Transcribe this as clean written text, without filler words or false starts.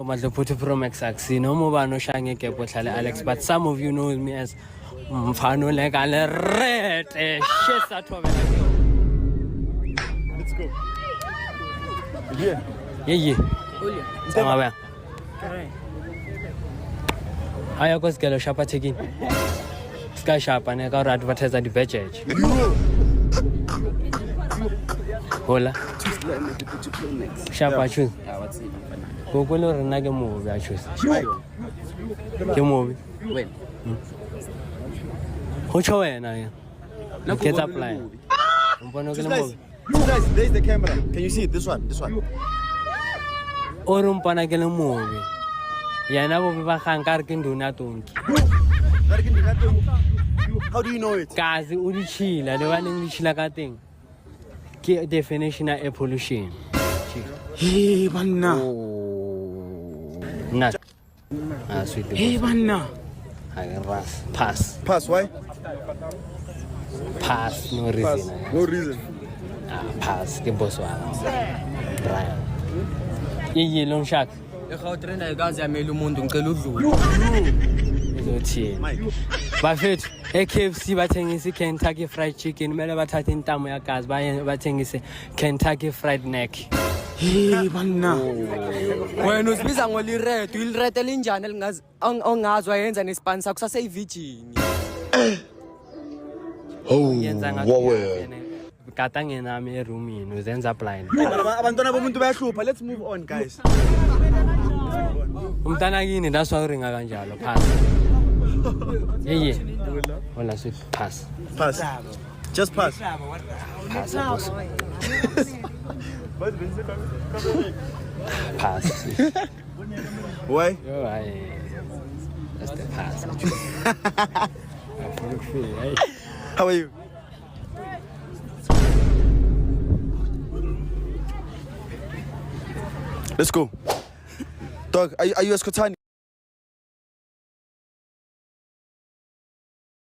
Madloputi Pro Max Axi, no more no shangy kepotlale Alex, but some of you know me as Mfano like ale red shit at home. Let's go. Yeah. Sama ba? Aya ko skelo shapa taking. Ska shapa ne ka advertise the budget. Hola. Shapa chu. Go lo rena ke movie a choose. Ke movie. When? Ho cho wena ya. Get up line. Mpono ke movie. Guys, there's the camera. Can you see it? This one. O re mpana ke le movie. Yana bo ba gang ka re ke nduna tonki. How do you know it? Kazi o di chila le bana di chila ka teng. Ke definition ya pollution. Hey, banna. Not. Sweet. Hey, banna. Pass. Pass, why? Pass, no Pass. reason. No reason. Pass, ke boss wa. Brian. Ye long shot. Ekhawutrena ikazi yamela umuntu ngicela udlule. Uzothini? Bafethu, eKFC bathengisa iKentucky Fried Chicken, kumele bathathe intamo yagazi bathengise Kentucky Fried Neck. Hey, banna. Wena usibiza ngoliredo, iliredo elinjani elingazi ongazwa yenza nesponsor kusase iVirgin. Yenza ngathi gata ngenami eroomini uzenza blind. Abantwana bomuntu bayahlupha. Let's move on, guys. Umntana kini that's why uringa kanjalo pass. Yeah. Hola sweet pass. Pass. Just pass. Pass boss. Pass. Why? Yo, that's the pass. How are you? Let's go. Dog, are you a Skotani?